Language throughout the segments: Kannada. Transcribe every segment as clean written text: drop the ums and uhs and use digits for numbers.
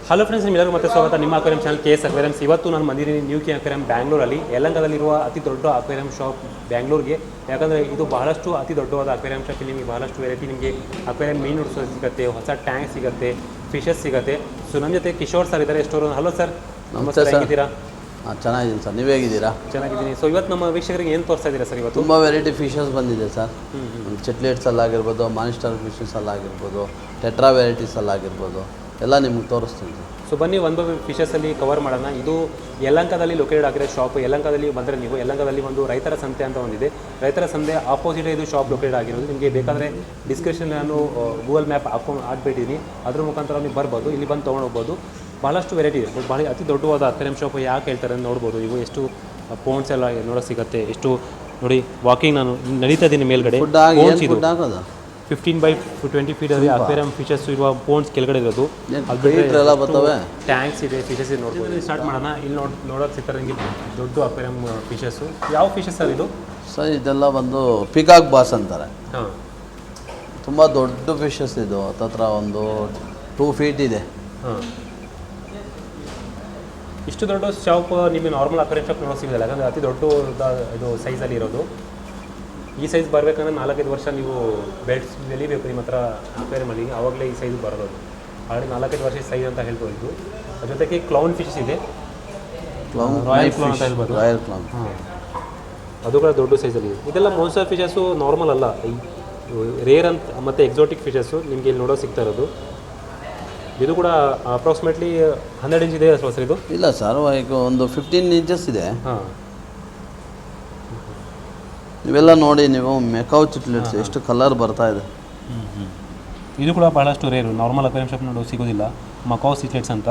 ಹಲೋ ಫ್ರೆಂಡ್ಸ್, ನಿಮ್ಮೆಲ್ಲರಿಗೂ ಮತ್ತೆ ಸ್ವಾಗತ ನಿಮ್ಮ ಅಕ್ವೇರಿಯಂ ಚಾನಲ್ KS ಅಕ್ವೇರಿಯಮ್ಸ್. ಇವತ್ತು ನಾನು ಬಂದಿದ್ದೀನಿ ನ್ಯೂ ಕೆ ಅಕ್ವೇರಿಯಂ ಬ್ಯಾಂಗ್ಳೂರಲ್ಲಿ, ಯಲಹಂಕದಲ್ಲಿರುವ ಅತಿ ದೊಡ್ಡ ಅಕ್ವೇರಿಯಂ ಶಾಪ್ ಬ್ಯಾಂಗ್ಳೂರಿಗೆ. ಯಾಕಂದರೆ ಇದು ಬಹಳಷ್ಟು ಅತಿ ದೊಡ್ಡವಾದ ಅಕ್ವೇರಿಯಂ ಶಾಪ್. ಇಲ್ಲಿ ನಿಮಗೆ ಬಹಳಷ್ಟು ವೆರೈಟಿ ನಿಮಗೆ ಅಕ್ವೇರಿಯಂ ಮೀನು ಸಿಗುತ್ತೆ, ಹೊಸ ಟ್ಯಾಂಕ್ ಸಿಗುತ್ತೆ, ಫಿಶಸ್ ಸಿಗುತ್ತೆ. ಸೊ ನಮ್ಮ ಜೊತೆ ಕಿಶೋರ್ ಸರ್ ಇದ್ದಾರೆ ಸ್ಟೋರ್. ಹಲೋ ಸರ್, ನಮಸ್ತೆ. ಹೇಗಿದ್ದೀರಾ? ಚೆನ್ನಾಗಿದ್ದೀನಿ ಸರ್, ನೀವೇ ಹೇಗಿದ್ದೀರಾ? ಚೆನ್ನಾಗಿದ್ದೀನಿ. ಸೊ ಇವತ್ತು ನಮ್ಮ ವೀಕ್ಷಕರಿಗೆ ಏನು ತೋರಿಸ್ತಾ ಇದ್ದೀರಾ ಸರ್? ಇವತ್ತು ತುಂಬ ವೆರೈಟಿ ಫಿಶಸ್ ಬಂದಿದೆ ಸರ್. ಚಿಟ್ಲೆಟ್ಸಲ್ಲಾಗಿರ್ಬೋದು, ಮಾನಿಸ್ಟರ್ ಫಿಶಸಲ್ಲಾಗಿರ್ಬೋದು, ಟೆಟ್ರಾ ವೆರೈಟೀಸಲ್ಲಾಗಿರ್ಬೋದು, ಎಲ್ಲ ನಿಮ್ಗೆ ತೋರಿಸ್ತೀನಿ ಸರ್. ಸೊ ಬನ್ನಿ ಒಂದು ಫಿಶಸಲ್ಲಿ ಕವರ್ ಮಾಡೋಣ. ಇದು ಯಲಹಂಕದಲ್ಲಿ ಲೊಕೇಟೆಡ್ ಆಗಿರೋ ಶಾಪ್. ಯಲಹಂಕದಲ್ಲಿ ಬಂದರೆ ನೀವು ಯಲಹಂಕದಲ್ಲಿ ಒಂದು ರೈತರ ಸಂತೆ ಅಂತ ಒಂದಿದೆ. ರೈತರ ಸಂತೆ ಆಪೋಸಿಟ್ ಇದು ಶಾಪ್ ಲೊಕೇಟೆಡ್ ಆಗಿರೋದು. ನಿಮಗೆ ಬೇಕಾದರೆ ಡಿಸ್ಕ್ರಿಪ್ಷನ್ ನಾನು ಗೂಗಲ್ ಮ್ಯಾಪ್ ಹಾಕ್ಬಿಟ್ಟಿದ್ದೀನಿ, ಅದ್ರ ಮುಖಾಂತರ ನೀವು ಬರ್ಬೋದು, ಇಲ್ಲಿ ಬಂದು ತೊಗೊಂಡು ಹೋಗ್ಬೋದು. ಭಾಳಷ್ಟು ವೆರೈಟಿ ಇದೆ. ಭಾಳ ಅತಿ ದೊಡ್ಡವಾದ ಅಕ್ವೇರಿಯಂ ಶಾಪ್ ಯಾಕೆ ಹೇಳ್ತಾರೆ ಅಂತ ನೋಡ್ಬೋದು. ಇವು ಎಷ್ಟು ಪೋನ್ಸ್ ಎಲ್ಲ ನೋಡೋಕೆ ಸಿಗುತ್ತೆ. ಎಷ್ಟು ನೋಡಿ, ವಾಕಿಂಗ್ ನಾನು ನಡೀತಾ ಇದ್ದೀನಿ ಮೇಲ್ಗಡೆ. 15 by 20 ಫೀಟ್ ಅಲ್ಲಿ ಅಕ್ವೇರಿಯಂ ಫಿಶಸ್ ಇರುವ ಪೋನ್ಸ್ ಕೆಳಗಡೆ ಇರೋದು. ಟ್ಯಾಂಕ್ಸ್ ಇದೆ, ಫಿಶಸ್ ಇದೆ. ನೋಡ್ಬೋದು. ಸ್ಟಾರ್ಟ್ ಮಾಡೋಣ. ಇಲ್ಲಿ ನೋಡೋಕೆ ಸಿಗ್ತಾರೆ ನಿಮಗೆ ದೊಡ್ಡ ಅಕ್ವೇರಿಯಂ ಫಿಶಸ್ಸು. ಯಾವ ಫಿಶಸ್ ಸರ್ ಇದು? ಸರ್ ಇದೆಲ್ಲ ಬಂದು ಪಿಕಾಕ್ ಬಾಸ್ ಅಂತಾರೆ. ಹಾಂ, ತುಂಬ ದೊಡ್ಡ ಫಿಶಸ್ ಇದು. ಹತ್ತತ್ರ ಒಂದು 2 ಫೀಟ್ ಇದೆ. ಹಾಂ, ಇಷ್ಟು ದೊಡ್ಡ ಶಾಪ್ ನಿಮಗೆ ನಾರ್ಮಲ್ ಅಕ್ವೇರಿಯಂ ಶಾಪ್ ನೋಡೋಕೆ ಸಿಗೋದಿಲ್ಲ. ಯಾಕಂದರೆ ಅತಿ ದೊಡ್ಡ ಇದು ಸೈಜಲ್ಲಿ ಇರೋದು. ಈ ಸೈಜ್ ಬರಬೇಕಂದ್ರೆ 4-5 ವರ್ಷ ನೀವು ಬೆಡ್ಸ್ ಬೆಳಿಬೇಕು ನಿಮ್ಮ ಹತ್ರ ಅಕ್ವೇರಿಯಮಲ್ಲಿ, ಆವಾಗಲೇ ಈ ಸೈಜ್ ಬರೋದು. ಆಲ್ರೆಡಿ 4-5 ವರ್ಷ ಸೈಜ್ ಅಂತ ಹೇಳ್ಬೋದು ಇದು. ಅದ್ರ ಜೊತೆಗೆ ಕ್ಲೌನ್ ಫಿಶಸ್ ಇದೆ, ರಾಯಲ್ ಕ್ಲೌನ್ ಅಂತ ಹೇಳ್ಬೋದು. ರಾಯಲ್ ಕ್ಲೌನ್, ಹಾಂ, ಅದು ಕೂಡ ದೊಡ್ಡ ಸೈಜಲ್ಲಿ ಇದೆ. ಇದೆಲ್ಲ ಮಾನ್ಸ್ಟರ್ ಫಿಶಸ್ಸು ನಾರ್ಮಲ್ ಅಲ್ಲ, ರೇರ್ ಅಂತ ಮತ್ತು ಎಕ್ಸಾಟಿಕ್ ಫಿಶಸ್ಸು ನಿಮಗೆ ಇಲ್ಲಿ ನೋಡೋಕೆ ಸಿಗ್ತಾ ಇರೋದು. ಇದು ಕೂಡ ಅಪ್ರಾಕ್ಸಿಮೇಟ್ಲಿ 12 ಇಂಚ್ ಇದೆ ಸರ್ ಇದು? ಇಲ್ಲ ಸರ್, ಈಗ ಒಂದು 15 ಇಂಚಸ್ ಇದೆ. ಹಾಂ, ಇವೆಲ್ಲ ನೋಡಿ ನೀವು ಮೆಕಾವ್ ಚಿಟ್ಲೆಟ್ಸ್ ಎಷ್ಟು ಕಲರ್ ಬರ್ತಾ ಇದೆ. ಇದು ಕೂಡ ಬಹಳಷ್ಟು ರೇರು, ನಾರ್ಮಲ್ ಅಕ್ವೇರಿಯಂ ಶಾಪ್ ನೋಡೋ ಸಿಗೋದಿಲ್ಲ. ಮಕಾವ್ ಚಿಟ್ಲೆಟ್ಸ್ ಅಂತ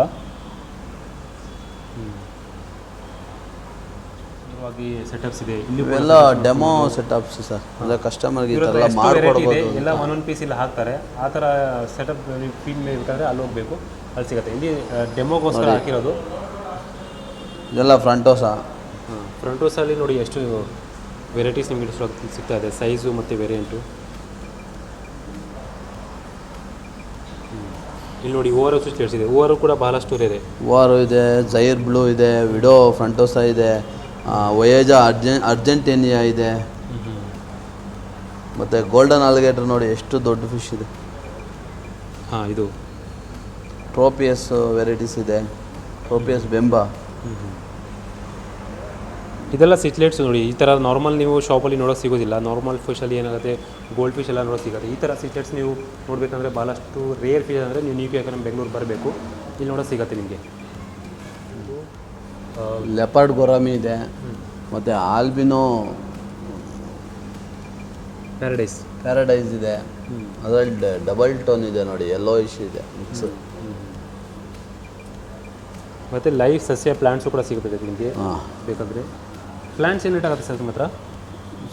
ಸೆಟಪ್ಸ್ ಇದೆ. ಇವೆಲ್ಲ ಡೆಮೋ ಸೆಟಪ್ಸ್ ಸರ್, ಅಂದರೆ ಕಸ್ಟಮರ್ಗೆ ಈ ಥರ ಮಾಡಿಕೊಡ್ಬೋದು. ಎಲ್ಲ ಒಂದೊಂದು ಪೀಸ್ ಇಲ್ಲಿ ಹಾಕ್ತಾರೆ. ಆ ಥರ ಸೆಟಪ್ ಫೀಲ್ ಬೇಕಾದರೆ ಅಲ್ಲಿ ಹೋಗಬೇಕು, ಅಲ್ಲಿ ಸಿಗುತ್ತೆ. ಇಲ್ಲಿ ಡೆಮೋಗೋಸ್ಕರ ಹಾಕಿರೋದು. ಇದೆಲ್ಲ ಫ್ರಂಟೋಸಾ. ಫ್ರಂಟೋಸಲ್ಲಿ ನೋಡಿ ಎಷ್ಟು ವೆರೈಟೀಸ್ ನಿಮಗೆ ಸಿಗ್ತಾ ಇದೆ, ಸೈಜು ಮತ್ತು ವೇರಿಯಂಟು. ಇಲ್ಲಿ ನೋಡಿ ಓವರ್ ಸ್ವಿಚ್ ಇದೆ. ಓವರು ಕೂಡ ಬಹಳಷ್ಟು ಇದೆ. ಓವರು ಇದೆ, ಜೈರ್ ಬ್ಲೂ ಇದೆ, ವಿಡೋ ಫ್ರಂಟೋಸಾ ಇದೆ, ವಯೇಜಾ ಅರ್ಜೆಂಟೇನಿಯಾ ಇದೆ, ಮತ್ತು ಗೋಲ್ಡನ್ ಆಲ್ಗೇಟರ್ ನೋಡಿ ಎಷ್ಟು ದೊಡ್ಡ ಫಿಶ್ ಇದೆ. ಹಾಂ, ಇದು ಟ್ರೋಪಿಯಸ್ ವೆರೈಟೀಸ್ ಇದೆ, ಟ್ರೋಪಿಯಸ್ ಬೆಂಬಾ. ಇದೆಲ್ಲ ಸಿಟ್ಲೆಟ್ಸ್ ನೋಡಿ. ಈ ಥರ ನಾರ್ಮಲ್ ನೀವು ಶಾಪಲ್ಲಿ ನೋಡೋಕೆ ಸಿಗೋದಿಲ್ಲ. ನಾರ್ಮಲ್ ಫಿಶಲ್ಲಿ ಏನಾಗುತ್ತೆ, ಗೋಲ್ಡ್ ಫಿಶ್ ಎಲ್ಲ ನೋಡೋಕೆ ಸಿಗುತ್ತೆ. ಈ ಥರ ಸಿಟ್ಲೆಟ್ಸ್ ನೀವು ನೋಡಬೇಕಂದ್ರೆ ಭಾಳಷ್ಟು ರೇರ್ ಫಿಶ್ ಅಂದರೆ ನೀವು ನ್ಯೂ ಕೆ ಅಕ್ವೇರಿಯಂ ಬೆಂಗಳೂರು ಬರಬೇಕು, ಇಲ್ಲಿ ನೋಡೋಕೆ ಸಿಗುತ್ತೆ ನಿಮಗೆ. ಲೆಪರ್ಡ್ ಗೊರಾಮಿ ಇದೆ, ಮತ್ತು ಆಲ್ಬಿನೋ ಪ್ಯಾರಡೈಸ್ ಇದೆ. ಅದರಲ್ಲಿ ಡಬಲ್ ಟೋನ್ ಇದೆ ನೋಡಿ, ಯೆಲ್ಲೋ ಇಶ್ ಇದೆ ಮಿಕ್ಸ್. ಮತ್ತು ಲೈವ್ ಸಸ್ಯ ಪ್ಲಾಂಟ್ಸು ಕೂಡ ಸಿಗುತ್ತೆ ನಿಮಗೆ ಬೇಕಾದರೆ. ಪ್ಲಾಂಟ್ಸ್ ಏನು ರೇಟ್ ಆಗುತ್ತೆ ಸರ್ ನಿಮ್ಮ ಹತ್ರ?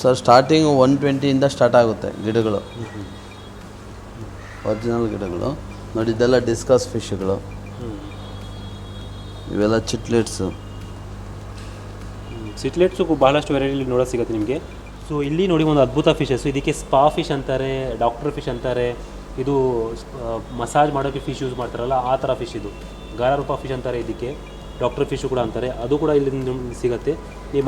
ಸರ್ ಸ್ಟಾರ್ಟಿಂಗ್ 120ಇಂದ ಸ್ಟಾರ್ಟ್ ಆಗುತ್ತೆ ಗಿಡಗಳು, ಒರಿಜಿನಲ್ ಗಿಡಗಳು ನೋಡಿ. ಇದೆಲ್ಲ ಡಿಸ್ಕಸ್ ಫಿಶ್ಗಳು, ಇವೆಲ್ಲ ಚಿಟ್ಲೆಟ್ಸು. ಚಿಟ್ಲೆಟ್ಸು ಭಾಳಷ್ಟು ವೆರೈಟಿ ನೋಡೋಕೆ ಸಿಗುತ್ತೆ ನಿಮಗೆ. ಸೊ ಇಲ್ಲಿ ನೋಡಿ ಒಂದು ಅದ್ಭುತ ಫಿಶಸ್ಸು. ಇದಕ್ಕೆ ಸ್ಪಾ ಫಿಶ್ ಅಂತಾರೆ, ಡಾಕ್ಟರ್ ಫಿಶ್ ಅಂತಾರೆ. ಇದು ಮಸಾಜ್ ಮಾಡೋಕ್ಕೆ ಫಿಶ್ ಯೂಸ್ ಮಾಡ್ತಾರಲ್ಲ ಆ ಥರ ಫಿಶ್. ಇದು ಗಾರರೂಪ ಫಿಶ್ ಅಂತಾರೆ, ಇದಕ್ಕೆ ಡಾಕ್ಟರ್ ಫಿಶು ಕೂಡ ಅಂತಾರೆ. ಅದು ಕೂಡ ಇಲ್ಲಿ ಸಿಗುತ್ತೆ. ನೀವು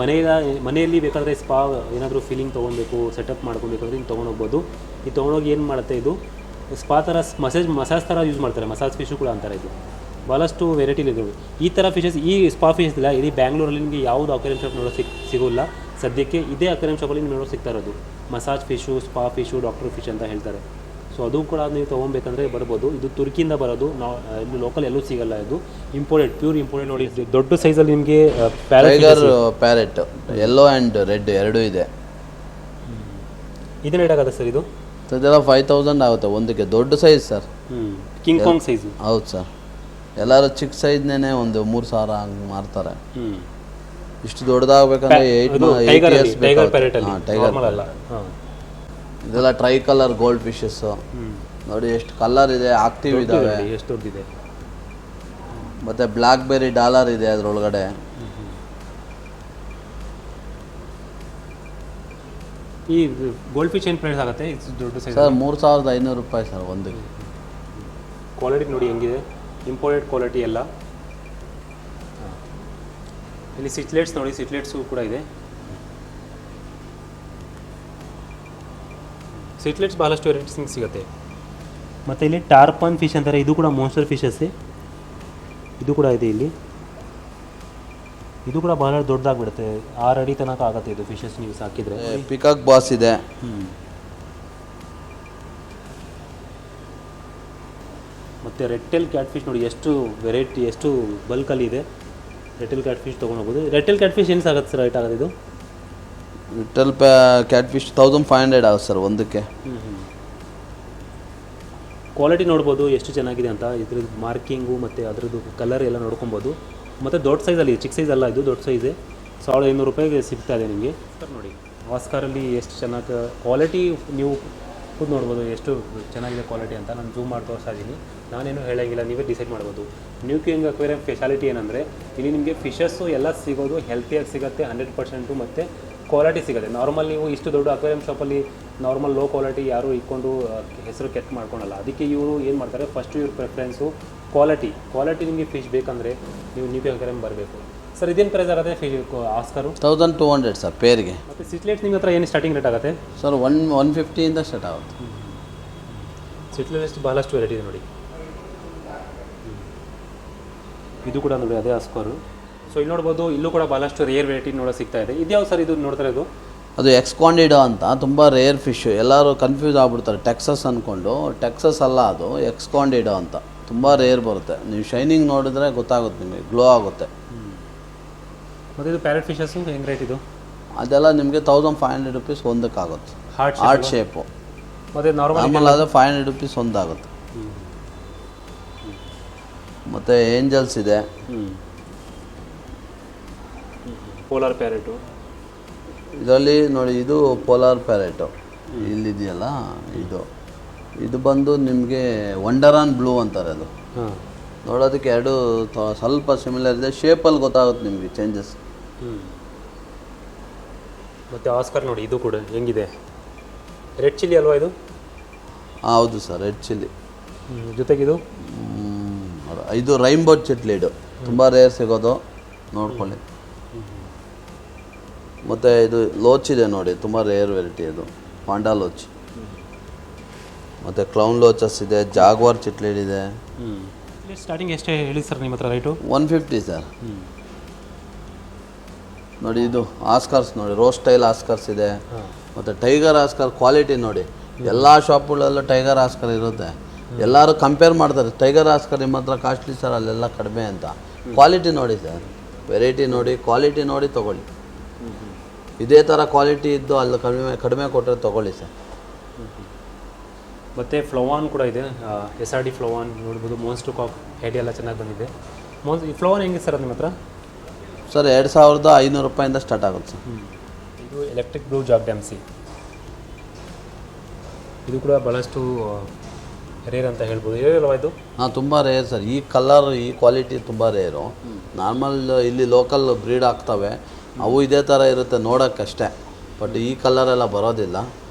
ಮನೆಯಲ್ಲಿ ಬೇಕಾದರೆ ಸ್ಪಾ ಏನಾದರೂ ಫೀಲಿಂಗ್ ತೊಗೊಳ್ಬೇಕು, ಸೆಟಪ್ ಮಾಡ್ಕೊಬೇಕಾದ್ರೆ ನೀವು ತೊಗೊಂಡೋಗ್ಬೋದು. ಇದು ತೊಗೊಂಡೋಗಿ ಏನು ಮಾಡುತ್ತೆ, ಇದು ಸ್ಪಾ ಥರ ಮಸಾಜ್ ಥರ ಯೂಸ್ ಮಾಡ್ತಾರೆ. ಮಸಾಜ್ ಫಿಶು ಕೂಡ ಅಂತಾರೆ. ಇದು ಭಾಳಷ್ಟು ವೆರೈಟಿ ಇದೆ. ಈ ಥರ ಫಿಶಸ್, ಈ ಸ್ಪಾ ಫಿಶಸ್ ಇಲ್ಲ ಇಲ್ಲಿ ಬ್ಯಾಂಗ್ಳೂರಲ್ಲಿ ನಿಮಗೆ ಯಾವುದು ಅಕ್ವೇರಿಯಂ ಶಾಪ್ ನೋಡೋಕೆ ಸಿಗೋಲ್ಲ ಸದ್ಯಕ್ಕೆ. ಇದೇ ಅಕ್ವೇರಿಯಂ ಶಾಪಲ್ಲಿ ನೀವು ನೋಡೋಕೆ ಸಿಗ್ತಾ ಇರೋದು. Massage fish, spa fish, doctor fish ಅಂತ ಹೇಳ್ತಾರೆ. ಸೊ ಅದು ಕೂಡ ನೀವು ತೊಗೊಬೇಕಂದ್ರೆ ಬರ್ಬೋದು. ಇದು ತುರ್ಕಿಯಿಂದ ಬರೋದು, ನಾವು ಇಲ್ಲಿ ಲೋಕಲ್ ಎಲ್ಲೂ ಸಿಗಲ್ಲ. ಇದು ಇಂಪೋರ್ಟೆಡ್, ಪ್ಯೂರ್ ಇಂಪೋರ್ಟೆಡ್ ನೋಡಿ. ದೊಡ್ಡ ಸೈಜಲ್ಲಿ ನಿಮಗೆ ಪ್ಯಾರೆಟ್ ಯೆಲ್ಲೋ ಆ್ಯಂಡ್ ರೆಡ್ ಎರಡೂ ಇದೆ. ಇದನ್ನ ರೇಟಾಗುತ್ತೆ ಸರ್? ಇದು ಇದೆಲ್ಲ 5000 ಆಗುತ್ತೆ ಒಂದಕ್ಕೆ. ದೊಡ್ಡ size sir, king Kong size. ಹೌದು ಸರ್. ಎಲ್ಲರೂ ಚಿಕ್ಕ ಸೈಜ್ನೇ ಒಂದು 3000 ಹಂಗೆ ಮಾರ್ತಾರೆ. ಇಷ್ಟು ದೊಡ್ಡದಾಗಬೇಕಂದ್ರೆ 8 years ಟೈಗರ್ ಅಲ್ಲ. ಇದೆಲ್ಲ ಟ್ರೈ ಕಲರ್ ಗೋಲ್ಡ್ ಫಿಶಸ್ಸು ನೋಡಿ, ಎಷ್ಟು ಕಲರ್ ಇದೆ, ಆಕ್ಟಿವ್ ಇದ್ದಾವೆ, ಎಷ್ಟು ದೊಡ್ಡದಿದೆ. ಮತ್ತು ಬ್ಲ್ಯಾಕ್ ಬೆರಿ ಡಾಲರ್ ಇದೆ ಅದರೊಳಗಡೆ. ಈ ಗೋಲ್ಡ್ ಫಿಶ್ ಏನು ಪ್ರೈಸ್ ಆಗುತ್ತೆ ದೊಡ್ಡ ಸೈಜ್? ಸರ್ 3500 ರೂಪಾಯಿ ಸರ್ ಒಂದಕ್ಕೆ. ಕ್ವಾಲಿಟಿ ನೋಡಿ ಹೆಂಗಿದೆ. ಇಂಪೋರ್ಟೆಡ್ ಕ್ವಾಲಿಟಿ ಎಲ್ಲ. ಇಲ್ಲಿ ಸಿಟ್ಲೆಟ್ಸ್ ನೋಡಿ, ಸಿಟ್ಲೆಟ್ಸು ಕೂಡ ಇದೆ. ಸಿಟ್ಲೆಟ್ಸ್ ಭಾಳಷ್ಟು ವೆರೈಟೀಸ್ ಸಿಗುತ್ತೆ. ಮತ್ತು ಇಲ್ಲಿ ಟಾರ್ಪನ್ ಫಿಶ್ ಅಂತಾರೆ, ಇದು ಕೂಡ ಮಾನ್ಸ್ಟರ್ ಫಿಶಸ್ಸೇ. ಇದು ಕೂಡ ಇದೆ ಇಲ್ಲಿ. ಇದು ಕೂಡ ಬಹಳ ದೊಡ್ಡದಾಗ್ಬಿಡುತ್ತೆ, 6 ಅಡಿ ತನಕ ಆಗುತ್ತೆ ಇದು ಫಿಶಸ್ ನೀವು ಸಾಕಿದರೆ. ಪಿಕಾಕ್ ಬಾಸ್ ಇದೆ. ಮತ್ತು ರೆಟ್ಟೆಲ್ ಕ್ಯಾಟ್ ಫಿಶ್ ನೋಡಿ, ಎಷ್ಟು ವೆರೈಟಿ, ಎಷ್ಟು ಬಲ್ಕಲ್ಲಿ ಇದೆ. ರೆಟ್ಟೆಲ್ ಕ್ಯಾಟ್ ಫಿಶ್ ತೊಗೊಂಡೋಗ್ಬೋದು. ರೆಟ್ಟೆಲ್ ಕ್ಯಾಟ್ ಫಿಶ್ ಏನು ಆಗುತ್ತೆ ಸರ್ ರೈಟ್ ಆಗೋದು ಇದು? ರಿಟಲ್ ಕ್ಯಾಟ್ ಫಿಶ್ 1500 ಆಗುತ್ತೆ ಸರ್ ಒಂದಕ್ಕೆ. ಕ್ವಾಲಿಟಿ ನೋಡ್ಬೋದು ಎಷ್ಟು ಚೆನ್ನಾಗಿದೆ ಅಂತ. ಇದ್ರದ್ದು ಮಾರ್ಕಿಂಗು ಮತ್ತು ಅದರದ್ದು ಕಲರ್ ಎಲ್ಲ ನೋಡ್ಕೊಬೋದು. ಮತ್ತು ದೊಡ್ಡ ಸೈಜಲ್ಲಿ, ಚಿಕ್ಕ ಸೈಜ್ ಅಲ್ಲ ಇದು, ದೊಡ್ಡ ಸೈಜೇ. 1500 ರೂಪಾಯಿಗೆ ಸಿಗ್ತಾ ಇದೆ ನಿಮಗೆ. ಸರ್ ನೋಡಿ ಆಸ್ಕಾರಲ್ಲಿ ಎಷ್ಟು ಚೆನ್ನಾಗಿ ಕ್ವಾಲಿಟಿ ನೀವು ಖುದ್ದು ನೋಡ್ಬೋದು ಎಷ್ಟು ಚೆನ್ನಾಗಿದೆ ಕ್ವಾಲಿಟಿ ಅಂತ. ನಾನು ಜೂಮ್ ಮಾಡಿ ತೋರಿಸ್ತಾ ಇದ್ದೀನಿ, ನಾನೇನು ಹೇಳೋಂಗಿಲ್ಲ, ನೀವೇ ಡಿಸೈಡ್ ಮಾಡ್ಬೋದು. ನ್ಯೂ ಕ್ಯೂಯಿಂಗ್ ಅಕ್ವೇರಿಯಂ ಸ್ಪೆಷಾಲಿಟಿ ಏನಂದರೆ ಇಲ್ಲಿ ನಿಮಗೆ ಫಿಶಸ್ಸು ಎಲ್ಲ ಸಿಗೋದು ಹೆಲ್ತಿಯಾಗಿ ಸಿಗುತ್ತೆ 100%, ಮತ್ತು ಕ್ವಾಲಿಟಿ ಸಿಗುತ್ತೆ. ನಾರ್ಮಲ್ ನೀವು ಇಷ್ಟು ದೊಡ್ಡ ಅಕ್ವೇರಿಯಂ ಶಾಪಲ್ಲಿ ನಾರ್ಮಲ್ ಲೋ ಕ್ವಾಲಿಟಿ ಯಾರು ಇಟ್ಕೊಂಡು ಹೆಸರು ಕೆಟ್ಟ ಮಾಡ್ಕೊಳಲ್ಲ. ಅದಕ್ಕೆ ಇವರು ಏನು ಮಾಡ್ತಾರೆ, ಫಸ್ಟ್ ಇವ್ರ ಪ್ರಿಫರೆನ್ಸು ಕ್ವಾಲಿಟಿ ನಿಮಗೆ ಫಿಶ್ ಬೇಕಂದರೆ ನೀವು ನ್ಯೂ ಕ್ಯೂಯಿಂಗ್ ಅಕ್ವೇರಿಯಂ ಬರಬೇಕು. ಸರ್ ಇದೇನು ಪ್ರೈಸ್ ಆಗುತ್ತೆ ಫಿಶ್ ಆಸ್ಕರು? 1200 ಸರ್ ಪೇರ್ಗೆ. ಮತ್ತು ಸಿಟ್ಲೆಟ್ಸ್ ನಿಮ್ಮ ಹತ್ರ ಏನು ಸ್ಟಾರ್ಟಿಂಗ್ ರೇಟ್ ಆಗುತ್ತೆ ಸರ್? 150ಇಂದ ಸ್ಟಾರ್ಟ್ ಆಗುತ್ತೆ. ಸಿಟ್ಲೆಟ್ಸ್ ಭಾಳಷ್ಟು ವೆರೈಟಿ ಇದೆ ನೋಡಿ. ಇದು ಕೂಡ ನೋಡಿ ಅದೇ ಆಸ್ಕರು. ಸೊ ಇಲ್ಲಿ ನೋಡ್ಬೋದು, ಇಲ್ಲೂ ಕೂಡ ಭಾಳಷ್ಟು ರೇರ್ ವೆರೈಟಿ ನೋಡೋ ಸಿಗ್ತಾ ಇದೆ. ಇದ್ಯಾವ ಸರ್ ಇದು ನೋಡ್ತಾರೆ? ಅದು ಎಕ್ಸ್ಕಾಂಡಿಡೋ ಅಂತ, ತುಂಬ ರೇರ್ ಫಿಶ್. ಎಲ್ಲರೂ ಕನ್ಫ್ಯೂಸ್ ಆಗ್ಬಿಡ್ತಾರೆ, ಟೆಕ್ಸಸ್ ಅಂದ್ಕೊಂಡು. ಟೆಕ್ಸಸ್ ಅಲ್ಲ, ಅದು ಎಕ್ಸ್ಕಾಂಡಿಡೋ ಅಂತ. ತುಂಬ ರೇರ್ ಬರುತ್ತೆ. ನೀವು ಶೈನಿಂಗ್ ನೋಡಿದ್ರೆ ಗೊತ್ತಾಗುತ್ತೆ ನಿಮಗೆ, ಗ್ಲೋ ಆಗುತ್ತೆ. ಮತ್ತು ಇದು ಪ್ಯಾರೆಟ್ ಫಿಶಸ್ಸು ಹೆಂಗೆ ರೇಟ್ ಇದು? ಅದೆಲ್ಲ ನಿಮಗೆ 1500 ರೂಪೀಸ್ ಒಂದಕ್ಕಾಗುತ್ತೆ. Heart shape. ಮತ್ತು ನಾರ್ಮಲ್ ಆದರೆ 500 ರೂಪೀಸ್ ಒಂದಾಗುತ್ತೆ. ಮತ್ತು ಏಂಜಲ್ಸ್ ಇದೆ. ಪೋಲಾರ್ ಪ್ಯಾರೆಟು ಇದರಲ್ಲಿ ನೋಡಿ, ಇದು ಪೋಲಾರ್ ಪ್ಯಾರೆಟು ಇಲ್ಲಿದೆಯಲ್ಲ, ಇದು ಬಂದು ನಿಮಗೆ ವಂಡರಾನ್ ಬ್ಲೂ ಅಂತಾರೆ. ಅದು ನೋಡೋದಕ್ಕೆ ಎರಡು ಸ್ವಲ್ಪ ಸಿಮಿಲರ್ ಇದೆ, ಶೇಪಲ್ಲಿ ಗೊತ್ತಾಗುತ್ತೆ ನಿಮಗೆ ಚೇಂಜಸ್. ಮತ್ತು ಆಸ್ಕರ್ ನೋಡಿ, ಇದು ಕೂಡ ಹೆಂಗಿದೆ, ರೆಡ್ ಚಿಲ್ಲಿ ಅಲ್ವಾ ಇದು? ಹೌದು ಸರ್, ರೆಡ್ ಚಿಲ್ಲಿ. ಜೊತೆಗಿದು ಇದು ರೈನ್ಬೋ ಚಿಟ್ಲಿಡು, ತುಂಬ ರೇರ್ ಸಿಗೋದು, ನೋಡ್ಕೊಳ್ಳಿ. ಮತ್ತು ಇದು ಲೋಚ್ ಇದೆ ನೋಡಿ, ತುಂಬ ರೇರ್ ವೆರೈಟಿ ಅದು, ಪಾಂಡಾ ಲೋಚ್. ಮತ್ತು ಕ್ಲೌನ್ ಲೋಚಸ್ ಇದೆ, ಜಾಗ್ವಾರ್ ಚಿಟ್ಲಿಡ್ ಇದೆ. ಸ್ಟಾರ್ಟಿಂಗ್ ಎಷ್ಟು ಹೇಳಿ ಸರ್ ನಿಮ್ಮ ಹತ್ರ ರೇಟು? 150 ಸರ್. ನೋಡಿ ಇದು ಆಸ್ಕರ್ಸ್ ನೋಡಿ, ರೋಸ್ ಸ್ಟೈಲ್ ಆಸ್ಕರ್ಸ್ ಇದೆ. ಮತ್ತು ಟೈಗರ್ ಆಸ್ಕರ್ ಕ್ವಾಲಿಟಿ ನೋಡಿ, ಎಲ್ಲ ಶಾಪ್ಗಳಲ್ಲೂ ಟೈಗರ್ ಆಸ್ಕರ್ ಇರುತ್ತೆ. ಎಲ್ಲರೂ ಕಂಪೇರ್ ಮಾಡ್ತಾರೆ, ಟೈಗರ್ ಆಸ್ಕರ್ ನಿಮ್ಮ ಹತ್ರ ಕಾಸ್ಟ್ಲಿ ಸರ್, ಅಲ್ಲೆಲ್ಲ ಕಡಿಮೆ ಅಂತ. ಕ್ವಾಲಿಟಿ ನೋಡಿ ಸರ್, ವೆರೈಟಿ ನೋಡಿ, ಕ್ವಾಲಿಟಿ ನೋಡಿ ತೊಗೊಳ್ಳಿ. ಇದೇ ಥರ ಕ್ವಾಲಿಟಿ ಇದ್ದು ಅಲ್ಲಿ ಕಡಿಮೆ ಕೊಟ್ಟರೆ ತೊಗೊಳ್ಳಿ ಸರ್. ಮತ್ತು ಫ್ಲೋವಾನ್ ಕೂಡ ಇದೆ, SRD ಫ್ಲೋವಾನ್ ನೋಡ್ಬೋದು. ಮೋನ್ಸ್ಟರ್ ಕಾಪ್ ಹೆಡ್ ಎಲ್ಲ ಚೆನ್ನಾಗಿ ಬಂದಿದೆ. ಈ ಫ್ಲೋವಾನ್ ಹೆಂಗೆ ಸರ್ ನಿಮ್ಮ ಹತ್ರ? ಸರ್ 2500 ರೂಪಾಯಿಂದ ಸ್ಟಾರ್ಟ್ ಆಗುತ್ತೆ ಸರ್. ಇದು ಎಲೆಕ್ಟ್ರಿಕ್ ಬ್ಲೂ ಜಾಗ್ ಡ್ಯಾಮ್ಸಿ, ಇದು ಕೂಡ ಭಾಳಷ್ಟು ರೇರ್ ಅಂತ ಹೇಳ್ಬೋದು. ರೇರಲ್ವಾ ಇದು? ಹಾಂ, ತುಂಬ ರೇರ್ ಸರ್. ಈ ಕಲರ್, ಈ ಕ್ವಾಲಿಟಿ ತುಂಬ ರೇರು. ನಾರ್ಮಲ್ ಇಲ್ಲಿ ಲೋಕಲ್ ಬ್ರೀಡ್ ಆಗ್ತವೆ, ಅವು ಇದೇ ಥರ ಇರುತ್ತೆ ನೋಡೋಕ್ಕಷ್ಟೇ. ಬಟ್ ಈ ಕಲರೆಲ್ಲ ಬರೋದಿಲ್ಲ.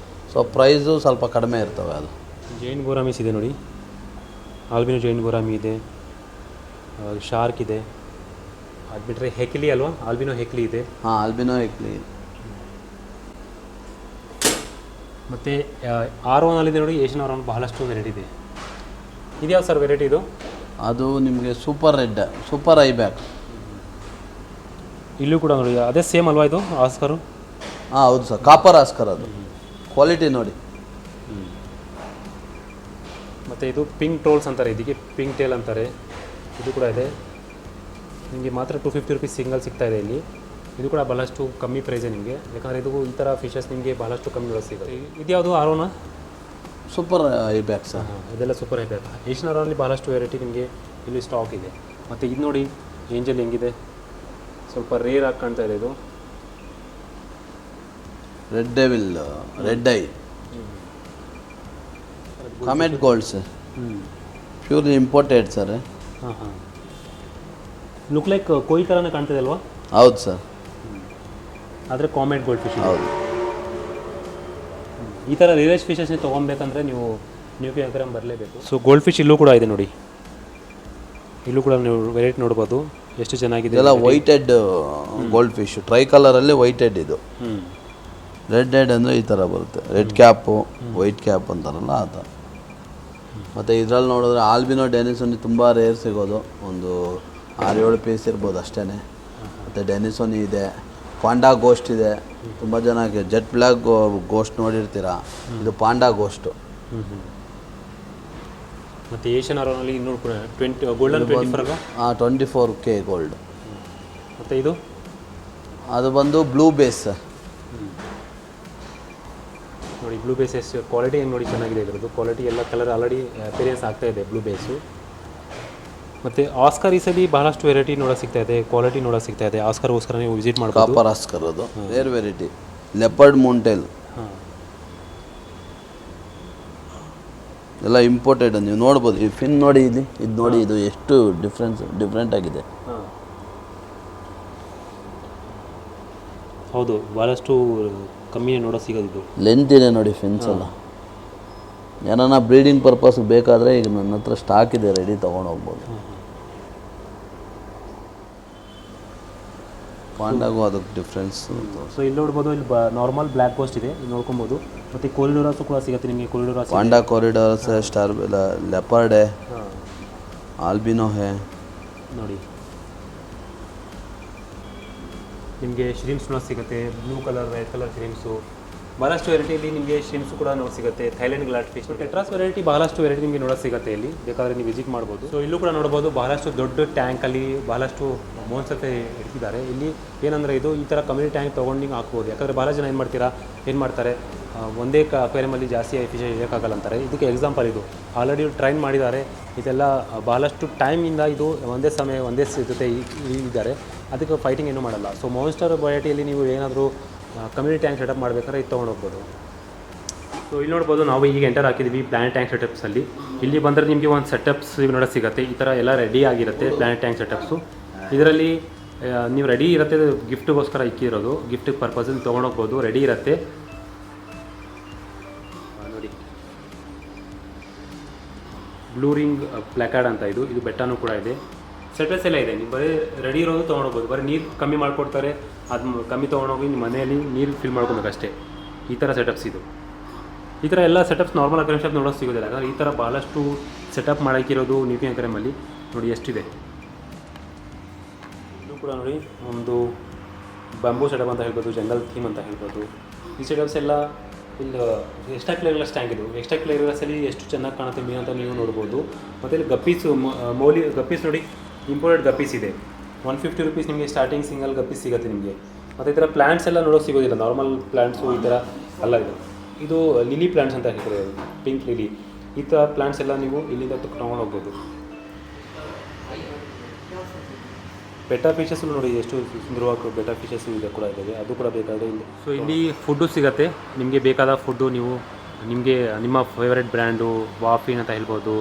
ಸೊ ಪ್ರೈಸು ಸ್ವಲ್ಪ ಕಡಿಮೆ ಇರ್ತವೆ. ಅದು ಜೈನ್ ಗೋರಾಮೀಸ್ ಇದೆ ನೋಡಿ, ಆಲ್ಬಿನೋ ಜೈನ್ ಗೋರಾಮಿ ಇದೆ, ಶಾರ್ಕ್ ಇದೆ. ಅದು ಬಿಟ್ಟರೆ ಹೆಕ್ಲಿ ಅಲ್ವಾ, ಆಲ್ಬಿನೋ ಹೆಕ್ಲಿ ಇದೆ. ಹಾಂ, ಆಲ್ಬಿನೋ ಹೆಕ್ಲಿ. ಮತ್ತು R1 ನೋಡಿ, ಏಷ್ಯನ್ R1 ಬಹಳಷ್ಟು ವೆರೈಟಿ ಇದೆ. ಇದ್ಯಾವ ಸರ್ ವೆರೈಟಿ ಇದು? ಅದು ನಿಮಗೆ super red, super eye back. ಇಲ್ಲೂ ಕೂಡ ನೋಡಿ ಅದೇ ಸೇಮ್ ಅಲ್ವಾ ಇದು ಆಸ್ಕರು? ಹಾಂ ಹೌದು ಸರ್, ಕಾಪರ್ ಆಸ್ಕರ್. ಅದು ಕ್ವಾಲಿಟಿ ನೋಡಿ. ಮತ್ತು ಇದು ಪಿಂಕ್ ಟೋಲ್ಸ್ ಅಂತಾರೆ, ಇದಕ್ಕೆ ಪಿಂಕ್ ಟೇಲ್ ಅಂತಾರೆ. ಇದು ಕೂಡ ಇದೆ, ನಿಮಗೆ ಮಾತ್ರ 250 ರೂಪೀಸ್ ಸಿಂಗಲ್ ಸಿಗ್ತಾ ಇದೆ ಇಲ್ಲಿ. ಇದು ಕೂಡ ಭಾಳಷ್ಟು ಕಮ್ಮಿ ಪ್ರೈಸೇ ನಿಮಗೆ, ಯಾಕಂದರೆ ಇದು ಈ ಥರ ಫಿಶಸ್ ನಿಮಗೆ ಭಾಳಷ್ಟು ಕಮ್ಮಿ ಸಿಗುತ್ತೆ. ಇದ್ಯಾವುದು R1? Super eye back sir. ಇದೆಲ್ಲ super eye back. Asian R1 ಭಾಳಷ್ಟು ವೆರೈಟಿ ನಿಮಗೆ ಇಲ್ಲಿ ಸ್ಟಾಕ್ ಇದೆ. ಮತ್ತು ಇದು ನೋಡಿ ಏಂಜಲ್ ಹೆಂಗಿದೆ, ಸ್ವಲ್ಪ ರೇರ್ ಆಗಿ ಕಾಣ್ತಾ ಇದೆ. ಇದು red devil, red I, comet gold sir, purely imported sir. ಹಾಂ, ಲುಕ್ ಲೈಕ್ ಕೊಯ್ ಥರನೇ ಕಾಣ್ತಿದೆ ಅಲ್ವಾ? ಹೌದು ಸರ್, ಆದರೆ ಕಾಮೆಟ್ ಗೋಲ್ಡ್ ಫಿಶ್. ಹೌದು. ಈ ಥರ ರಿಯಲ್ ಫಿಶಸ್ನೇ ತೊಗೊಬೇಕಂದ್ರೆ ನೀವು ನ್ಯೂ ಕ್ಯೂಯಿಂಗ್ ಅಕ್ವೇರಿಯಂ ಬರಲೇಬೇಕು. ಸೊ ಗೋಲ್ಡ್ ಫಿಶ್ ಇಲ್ಲೂ ಕೂಡ ಇದೆ ನೋಡಿ. ಇಲ್ಲೂ ಕೂಡ ನೀವು ವೆರೈಟಿ ನೋಡ್ಬೋದು ಎಷ್ಟು ಚೆನ್ನಾಗಿದೆ. ಇದೆಲ್ಲ white head gold fish, try ಕಲರಲ್ಲಿ ವೈಟ್ ಹೆಡ್. ಇದು ರೆಡ್ ಹೆಡ್ ಅಂದರೆ ಈ ಥರ ಬರುತ್ತೆ, ರೆಡ್ ಕ್ಯಾಪು ವೈಟ್ ಕ್ಯಾಪ್ ಅಂತಾರಲ್ಲ ಆ ಥರ. ಮತ್ತು ಇದರಲ್ಲಿ ನೋಡಿದ್ರೆ ಆಲ್ಬಿನೋ ಡೆನಿಸೋನಿ ತುಂಬ ರೇರ್ ಸಿಗೋದು, ಒಂದು 6-7 ಪೀಸ್ ಇರ್ಬೋದು ಅಷ್ಟೇ. ಮತ್ತು ಡೆನಿಸೋನಿ ಇದೆ, ಪಾಂಡಾ ಗೋಸ್ಟ್ ಇದೆ. ತುಂಬ ಜನಕ್ಕೆ ಜೆಟ್ ಬ್ಲ್ಯಾಕ್ ಗೋಸ್ಟ್ ನೋಡಿರ್ತೀರ, ಇದು ಪಾಂಡಾ ಗೋಸ್ಟು. ಮತ್ತು ಏಷ್ಯನ್ ಆರೋನಲ್ಲಿ ಇನ್ನೂ ಗೋಲ್ಡನ್ 24K ಗೋಲ್ಡ್. ಮತ್ತು ಇದು ಅದು ಬಂದು ಬ್ಲೂ ಬೇಸ್. ನೋಡಿ ಬ್ಲೂ ಬೇಸ್ ಎಷ್ಟು ಕ್ವಾಲಿಟಿ ಹೆಂಗೆ ನೋಡಿ ಚೆನ್ನಾಗಿದೆ ಇದ್ರದ್ದು ಕ್ವಾಲಿಟಿ, ಎಲ್ಲ ಕಲರ್ ಆಲ್ರೆಡಿ ಅಪೇರೆನ್ಸ್ ಆಗ್ತಾ ಇದೆ ಬ್ಲೂ ಬೇಸು. ಮತ್ತು ಆಸ್ಕರ್ ಈ ಸಲ ಬಹಳಷ್ಟು ವೆರೈಟಿ ನೋಡೋಕೆ ಸಿಗ್ತಾ ಇದೆ, ಕ್ವಾಲಿಟಿ ನೋಡೋಕೆ ಸಿಗ್ತಾ ಇದೆ. ಆಸ್ಕರ್ಗೋಸ್ಕರ ನೀವು ವಿಸಿಟ್ ಮಾಡ್ಬೋದು. ಕಾಪರ್ ಆಸ್ಕರ್ ಅದು ರೇರ್ ವೆರೈಟಿ. ಲೆಪರ್ಡ್ ಮೂಂಟೇಲ್ ಎಲ್ಲ ಇಂಪೋರ್ಟೆಡ್. ನೀವು ನೋಡ್ಬೋದು ಈ ಫಿನ್ ನೋಡಿ, ಇದು ನೋಡಿ, ಇದು ಎಷ್ಟು ಡಿಫ್ರೆಂಟ್ ಆಗಿದೆ. ಹೌದು, ಭಾಳಷ್ಟು ಕಮ್ಮಿ ನೋಡೋಕೆ ಸಿಗೋದು. ಇದು ಲೆಂತ್ ಇದೆ ನೋಡಿ ಫಿನ್ಸ್ ಎಲ್ಲ. ಏನಾನ ಬ್ರೀಡಿಂಗ್ ಪರ್ಪಸ್ಗೆ ಬೇಕಾದರೆ ಈಗ ನನ್ನ ಹತ್ರ ಸ್ಟಾಕ್ ಇದೆ, ರೆಡಿ ತೊಗೊಂಡು ಹೋಗ್ಬೋದು. ಪಾಂಡಾಗೂ ಅದಕ್ಕೆ ಡಿಫ್ರೆನ್ಸ್. ಸೊ ಇಲ್ಲಿ ನೋಡ್ಬೋದು, ಇಲ್ಲಿ ನಾರ್ಮಲ್ ಬ್ಲ್ಯಾಕ್ ಗೋಸ್ಟ್ ಇದೆ, ಇಲ್ಲಿ ನೋಡ್ಕೊಬೋದು. ಮತ್ತು ಕೊರಿಡೋರಸು ಕೂಡ ಸಿಗುತ್ತೆ ನಿಮಗೆ. ಕೊರಿಡೋರಸ್, ಪಾಂಡಾ ಕೊರಿಡೋರಸ್, ಸ್ಟಾರ್ ಲೆಪರ್ಡ್ ಹೇ, ಆಲ್ಬಿನೋ ಹೇ ನೋಡಿ. ನಿಮಗೆ ಶ್ರೀಮ್ಸ್ ನೋಡಿ ಸಿಗುತ್ತೆ, ಬ್ಲೂ ಕಲರ್ ರೆಡ್ ಕಲರ್ ಶ್ರೀಮ್ಸು. ಭಾಳಷ್ಟು ವೆರೈಟಿಯಲ್ಲಿ ನಿಮಗೆ ಶ್ರೀಮ್ಸು ಕೂಡ ನೋಡಿ ಸಿಗುತ್ತೆ. Thailand glad fish, tetras variety ಭಾಳಷ್ಟು ವೆರೈಟಿ ನಿಮಗೆ ನೋಡೋಕೆ ಸಿಗುತ್ತೆ ಇಲ್ಲಿ, ಬೇಕಾದರೆ ನೀವು ವಿಸಿಟ್ ಮಾಡ್ಬೋದು. ಸೊ ಇಲ್ಲೂ ಕೂಡ ನೋಡ್ಬೋದು, ಬಹಳಷ್ಟು ದೊಡ್ಡ ಟ್ಯಾಂಕಲ್ಲಿ ಬಹಳಷ್ಟು ಮೋನ್ಸತ್ತೆ ಇಡ್ತಿದ್ದಾರೆ. ಇಲ್ಲಿ ಏನಂದರೆ ಇದು ಈ ಥರ ಕಮ್ಯುನಿಟಿ ಟ್ಯಾಂಕ್ ತೊಗೊಂಡು ನೀವು ಹಾಕ್ಬೋದು. ಯಾಕಂದರೆ ಭಾಳ ಜನ ಏನು ಮಾಡ್ತಾರೆ, ಒಂದೇ ಅಕ್ವೇರಿಯಮಲ್ಲಿ ಜಾಸ್ತಿ ಫಿಶ್ ಇರೋಕ್ಕಾಗಲ್ಲ ಅಂತಾರೆ. ಇದಕ್ಕೆ ಎಕ್ಸಾಂಪಲ್ ಇದು ಆಲ್ರೆಡಿ ಟ್ರೈನ್ ಮಾಡಿದ್ದಾರೆ. ಇದೆಲ್ಲ ಬಹಳಷ್ಟು ಟೈಮಿಂದ ಇದು ಒಂದೇ ಸಮಯ ಒಂದೇ ಜೊತೆ ಇದ್ದಾರೆ, ಅದಕ್ಕೆ ಫೈಟಿಂಗ್ ಏನೂ ಮಾಡಲ್ಲ. ಸೊ ಮಾನ್ಸ್ಟರ್ ವೆರೈಟಿಯಲ್ಲಿ ನೀವು ಏನಾದರೂ ಕಮ್ಯುನಿಟಿ ಟ್ಯಾಂಕ್ ಸೆಟಪ್ ಮಾಡಬೇಕಾದ್ರೆ ಇದು ತೊಗೊಂಡೋಗ್ಬೋದು. ಸೊ ಇಲ್ಲಿ ನೋಡ್ಬೋದು, ನಾವು ಈಗ ಎಂಟರ್ ಹಾಕಿದ್ದೀವಿ ಪ್ಲಾನೆಟ್ ಟ್ಯಾಂಕ್ ಸೆಟಪ್ಸಲ್ಲಿ. ಇಲ್ಲಿ ಬಂದರೆ ನಿಮಗೆ ಒಂದು ಸೆಟಪ್ಸ್ ನೋಡೋಕ್ಕೆ ಸಿಗುತ್ತೆ. ಈ ಥರ ಎಲ್ಲ ರೆಡಿ ಆಗಿರುತ್ತೆ ಪ್ಲಾನೆಟ್ ಟ್ಯಾಂಕ್ ಸೆಟಪ್ಸು. ಇದರಲ್ಲಿ ನೀವು ರೆಡಿ ಇರುತ್ತೆ, ಗಿಫ್ಟಿಗೋಸ್ಕರ ಇಕ್ಕಿರೋದು, ಗಿಫ್ಟ್ ಪರ್ಪಸಲ್ಲಿ ತೊಗೊಂಡೋಗ್ಬೋದು, ರೆಡಿ ಇರುತ್ತೆ ನೋಡಿ. ಬ್ಲೂ ರಿಂಗ್ ಪ್ಲಾಕಾರ್ಡ್ ಅಂತ ಇದು ಬೆಟ್ಟನೂ ಕೂಡ ಇದೆ, ಸೆಟಪ್ಸ್ ಎಲ್ಲ ಇದೆ. ನೀವು ಬರೀ ರೆಡಿ ಇರೋದು ತೊಗೊಂಡೋಗ್ಬೋದು. ಬರೀ ನೀರು ಕಮ್ಮಿ ಮಾಡಿಕೊಡ್ತಾರೆ, ಅದು ಕಮ್ಮಿ ತೊಗೊಂಡೋಗಿ ನಿಮ್ಮ ಮನೆಯಲ್ಲಿ ನೀರು ಫಿಲ್ ಮಾಡ್ಕೊಬೇಕಷ್ಟೇ. ಈ ಥರ ಸೆಟಪ್ಸ್ ಇದು. ಈ ಥರ ಎಲ್ಲ ಸೆಟಪ್ಸ್ ನಾರ್ಮಲ್ ಅಕ್ವೇರಿಯಂ ಶಾಪ್ ನೋಡೋಕೆ ಸಿಗೋದಿಲ್ಲ. ಯಾಕಂದರೆ ಈ ಥರ ಭಾಳಷ್ಟು ಸೆಟಪ್ ಮಾಡೋಕ್ಕಿರೋದು ನ್ಯೂಟ್ರಿಯನ್ ಅಕ್ವೇರಿಯಮಲ್ಲಿ ನೋಡಿ ಎಷ್ಟಿದೆ. ಇದು ಕೂಡ ನೋಡಿ ಒಂದು ಬ್ಯಾಂಬೂ ಸೆಟಪ್ ಅಂತ ಹೇಳ್ಬೋದು, ಜಂಗಲ್ ಥೀಮ್ ಅಂತ ಹೇಳ್ಬೋದು. ಈ ಸೆಟಪ್ಸ್ ಎಲ್ಲ ಇಲ್ಲಿ ಎಕ್ಸ್ಟ್ರಾ ಕ್ಲಿಯರ್ಲೆಸ್ ಟ್ಯಾಂಕ್ ಇದು. ಎಕ್ಸ್ಟ್ರಾ ಕ್ಲಿಯರ್ಲೆಸ್ಸಲ್ಲಿ ಎಷ್ಟು ಚೆನ್ನಾಗಿ ಕಾಣುತ್ತೆ ಮೀನು ಅಂತ ನೀವು ನೋಡ್ಬೋದು. ಮತ್ತು ಇಲ್ಲಿ ಗಪ್ಪೀಸು, ಗಪ್ಪೀಸ್ ನೋಡಿ, ಇಂಪೋರ್ಟೆಡ್ ಗಪ್ಪೀಸ್ ಇದೆ. 150 ರುಪೀಸ್ ನಿಮಗೆ ಸ್ಟಾರ್ಟಿಂಗ್ ಸಿಂಗಲ್ ಗಪ್ಪೀಸ್ ಸಿಗುತ್ತೆ ನಿಮಗೆ. ಮತ್ತು ಈ ಥರ ಪ್ಲ್ಯಾಂಟ್ಸ್ ಎಲ್ಲ ನೋಡೋಕೆ ಸಿಗೋದಿಲ್ಲ, ನಾರ್ಮಲ್ ಪ್ಲ್ಯಾಂಟ್ಸು ಈ ಥರ ಅಲ್ಲ. ಇದು ಲಿಲಿ ಪ್ಲ್ಯಾಂಟ್ಸ್ ಅಂತ ಹೇಳ್ತಾರೆ, ಪಿಂಕ್ ಲಿಲಿ. ಈ ಥರ ಪ್ಲ್ಯಾಂಟ್ಸ್ ಎಲ್ಲ ನೀವು ಇಲ್ಲಿಂದ ತೊಗೊಂಡು ಹೋಗ್ಬೋದು. ಬೆಟಾ ಫಿಶಸ್ ನೋಡಿ ಎಷ್ಟು ಸುಂದರವಾಗಿ ಬೆಟಾ ಫಿಶಸ್ ಇದೆ ಕೂಡ ಇದ್ದಾವೆ, ಅದು ಕೂಡ ಬೇಕಾದರೆ ಇಲ್ಲಿ. ಸೊ ಇಲ್ಲಿ ಫುಡ್ಡು ಸಿಗುತ್ತೆ, ನಿಮಗೆ ಬೇಕಾದ ಫುಡ್ಡು ನೀವು ನಿಮ್ಮ ಫೇವ್ರೆಟ್ ಬ್ರ್ಯಾಂಡು ವಾಫಿನ್ ಅಂತ ಹೇಳ್ಬೋದು,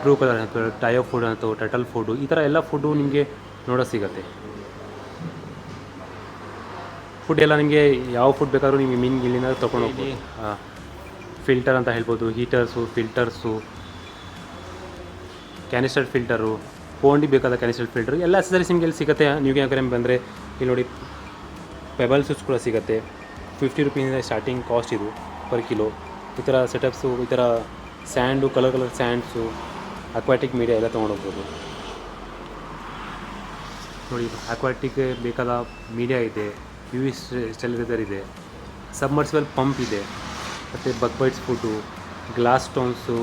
ಟ್ರೂ ಕಲರ್ ಅಂತ, ಟಯೋ ಫುಡ್ ಅಂತ, ಟಟಲ್ ಫುಡ್ಡು, ಈ ಥರ ಎಲ್ಲ ಫುಡ್ಡು ನಿಮಗೆ ನೋಡೋಕೆ ಸಿಗುತ್ತೆ. ಫುಡ್ ಎಲ್ಲ ನಿಮಗೆ ಯಾವ ಫುಡ್ ಬೇಕಾದ್ರೂ ನಿಮಗೆ ಮೀನಿಗೆ ಇಲ್ಲಿಂದ ತೊಗೊಂಡು ಹೋಗಿ. ಫಿಲ್ಟರ್ ಅಂತ ಹೇಳ್ಬೋದು, ಹೀಟರ್ಸು, ಫಿಲ್ಟರ್ಸು, ಕ್ಯಾನಿಸ್ಟರ್ ಫಿಲ್ಟರು, ಫೋನ್ಗೆ ಬೇಕಾದ ಕ್ಯಾನಿಸ್ಟರ್ ಫಿಲ್ಟರ್ ಎಲ್ಲ ಅಕ್ಸೆಸರೀಸ್ ನಿಮಗೆ ಇಲ್ಲಿ ಸಿಗುತ್ತೆ. ನ್ಯೂಟ್ರಿಯನ್ ಅಕ್ವೇರಿಯಂ ಬಂದರೆ ಇಲ್ಲಿ ನೋಡಿ ಪೆಬಲ್ಸಸ್ ಕೂಡ ಸಿಗುತ್ತೆ. 50 ರುಪೀಸಿಂದ ಸ್ಟಾರ್ಟಿಂಗ್ ಕಾಸ್ಟ್ ಇದು ಪರ್ ಕಿಲೋ. ಈ ಥರ ಸೆಟಪ್ಸು, ಈ ಥರ ಸ್ಯಾಂಡು, ಕಲರ್ ಸ್ಯಾಂಡ್ಸು, ಅಕ್ವಾಟಿಕ್ ಮೀಡಿಯಾ ಎಲ್ಲ ತೊಗೊಂಡೋಗ್ಬೋದು ನೋಡಿ. ಅಕ್ವಾಟಿಕ್ಗೆ ಬೇಕಾದ ಮೀಡಿಯಾ ಇದೆ, UV ಸ್ಟೆರಿಲೈಸರ್ ಇದೆ, ಸಬ್ಮರ್ಸಿಬಲ್ ಪಂಪ್ ಇದೆ, ಮತ್ತು bug bites food, glass stones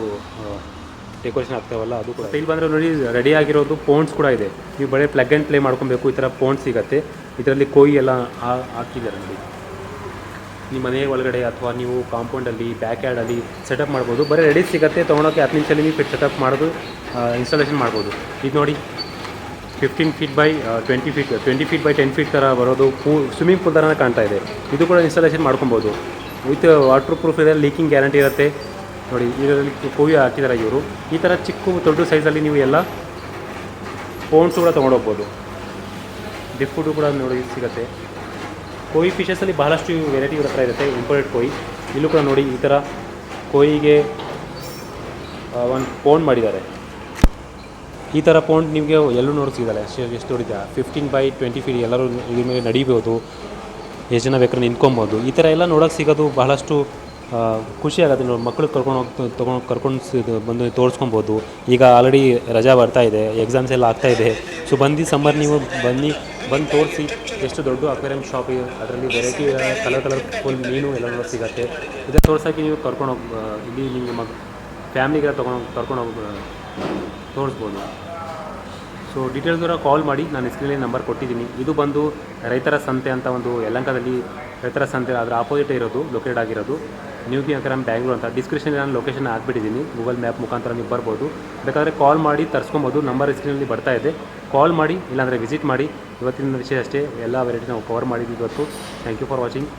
decoration ಆಗ್ತಾವಲ್ಲ ಅದು ಕೂಡ. ಇಲ್ಲಿ ಬಂದರೆ ನೋಡಿ ರೆಡಿ ಆಗಿರೋದು ಪೋಂಡ್ಸ್ ಕೂಡ ಇದೆ. ನೀವು ಬರೀ ಪ್ಲಗ್ ಆ್ಯಂಡ್ ಪ್ಲೇ ಮಾಡ್ಕೊಬೇಕು. ಈ ಥರ ಪೋಂಡ್ಸ್ ಸಿಗುತ್ತೆ. ಇದರಲ್ಲಿ ಕೊಯ್ ಎಲ್ಲ ಹಾಕಿದ್ದಾರೆ ನೋಡಿ. ನಿಮ್ಮ ಮನೆ ಒಳಗಡೆ ಅಥವಾ ನೀವು ಕಾಂಪೌಂಡಲ್ಲಿ, ಬ್ಯಾಕ್ ಯಾರ್ಡಲ್ಲಿ ಸೆಟಪ್ ಮಾಡ್ಬೋದು. ಬರೀ ರೆಡಿ ಸಿಗುತ್ತೆ, ತೊಗೊಳೋಕ್ಕೆ 10 ನಿಮಿಷದಲ್ಲಿ ನೀವು ಸೆಟಪ್ ಮಾಡೋದು, ಇನ್ಸ್ಟಾಲೇಷನ್ ಮಾಡ್ಬೋದು. ಇದು ನೋಡಿ 15 feet by 20 feet, 20 feet by 10 feet ಥರ ಬರೋದು ಸ್ವಿಮ್ಮಿಂಗ್ ಪೂಲ್ ಥರನೇ ಕಾಣ್ತಾ ಇದೆ. ಇದು ಕೂಡ ಇನ್ಸ್ಟಾಲೇಷನ್ ಮಾಡ್ಕೊಬೋದು. ವಿತ್ ವಾಟರ್ ಪ್ರೂಫ್ ಇದೆ, ಲೀಕಿಂಗ್ ಗ್ಯಾರಂಟಿ ಇರುತ್ತೆ ನೋಡಿ. ಇದರಲ್ಲಿ ಕೊಯ್ಯಿ ಹಾಕಿದ್ದಾರೆ ಇವರು. ಈ ಥರ ಚಿಕ್ಕ ದೊಡ್ಡ ಸೈಜಲ್ಲಿ ನೀವು ಎಲ್ಲ ಪೋಂಡ್ಸ್ ಕೂಡ ತೊಗೊಂಡೋಗ್ಬೋದು. ಡಿಪ್ ಫುಡ್ಡು ಕೂಡ ನೋಡಿ ಸಿಗುತ್ತೆ. ಕೊಯ್ ಫಿಶಸಲ್ಲಿ ಬಹಳಷ್ಟು ವೆರೈಟಿ ಇವ್ರ ಹತ್ರ ಇರುತ್ತೆ, ಇಂಪೋರ್ಟೆಡ್ ಕೊಯ್. ಇಲ್ಲೂ ಕೂಡ ನೋಡಿ ಈ ಥರ ಕೊಯ್ಯಿಗೆ ಒಂದು ಪೋಂಡ್ ಮಾಡಿದ್ದಾರೆ. ಈ ಥರ ಪೌಂಡ್ ನಿಮಗೆ ಎಲ್ಲೂ ನೋಡಿ ಸಿಗಲ್ಲ. ಎಷ್ಟು ದೊಡ್ಡಿದೆ 15 by 20 ಫೀಟ್, ಎಲ್ಲರೂ ಇದ್ರ ಮೇಲೆ ನಡಿಬೋದು, ಎಷ್ಟು ಜನ ಬೇಕಾದ್ರೆ ನಿಂತ್ಕೊಬೋದು. ಈ ಥರ ಎಲ್ಲ ನೋಡೋಕೆ ಸಿಗೋದು ಬಹಳಷ್ಟು ಖುಷಿ ಆಗುತ್ತೆ. ನೋಡಿ, ಮಕ್ಕಳು ಕರ್ಕೊಂಡು ಬಂದು ತೋರಿಸ್ಕೊಬೋದು. ಈಗ ಆಲ್ರೆಡಿ ರಜಾ ಬರ್ತಾ ಇದೆ, ಎಕ್ಸಾಮ್ಸ್ ಎಲ್ಲ ಆಗ್ತಾಯಿದೆ. ಸೊ ಸಮ್ಮರ್ ನೀವು ಬಂದು ತೋರಿಸಿ. ಎಷ್ಟು ದೊಡ್ಡ ಅಕ್ವೇರಿಯಂ ಶಾಪ್ ಇದೆ, ಅದರಲ್ಲಿ ವೆರೈಟಿ ಕಲರ್ಫುಲ್ ಮೀನು ಎಲ್ಲ ಸಿಗುತ್ತೆ. ಇದನ್ನು ತೋರ್ಸೋಕ್ಕೆ ನೀವು ಇಲ್ಲಿ ನಿಮ್ಮ ಫ್ಯಾಮ್ಲಿಗೆಲ್ಲ ಕರ್ಕೊಂಡೋಗಿ ತೋರಿಸ್ಬೋದು. ಸೊ ಡೀಟೇಲ್ಸ್ವರ ಕಾಲ್ ಮಾಡಿ, ನಾನು ಸ್ಕ್ರೀನಲ್ಲಿ ನಂಬರ್ ಕೊಟ್ಟಿದ್ದೀನಿ. ಇದು ಬಂದು ರೈತರ ಸಂತೆ ಅಂತ ಒಂದು ಯಲಹಂಕದಲ್ಲಿ ರೈತರ ಸಂತೆ, ಅದರ ಆಪೋಸಿಟ್ ಇರೋದು, ಲೊಕೇಟ್ ಆಗಿರೋದು ನ್ಯೂ ಅಕ್ವೇರಿಯಂ ಬ್ಯಾಂಗ್ಳೂರ್ ಅಂತ. ಡಿಸ್ಕ್ರಿಪ್ಷನಲ್ಲಿ ನಾನು ಲೊಕೇಶನ್ ಹಾಕ್ಬಿಟ್ಟಿದ್ದೀನಿ, ಗೂಗಲ್ ಮ್ಯಾಪ್ ಮುಖಾಂತರ ನೀವು ಬರ್ಬೋದು. ಬೇಕಾದರೆ ಕಾಲ್ ಮಾಡಿ ತರಿಸ್ಕೊಬೋದು. ನಂಬರ್ ಸ್ಕ್ರೀನಲ್ಲಿ ಬರ್ತಾ ಇದೆ, ಕಾಲ್ ಮಾಡಿ, ಇಲ್ಲಾಂದರೆ ವಿಸಿಟ್ ಮಾಡಿ. ಇವತ್ತಿನ ವಿಷಯ ಅಷ್ಟೇ, ಎಲ್ಲ ವೆರೈಟಿ ನಾವು ಕವರ್ ಮಾಡಿದ್ದೀವಿ ಇವತ್ತು. Thank you for watching.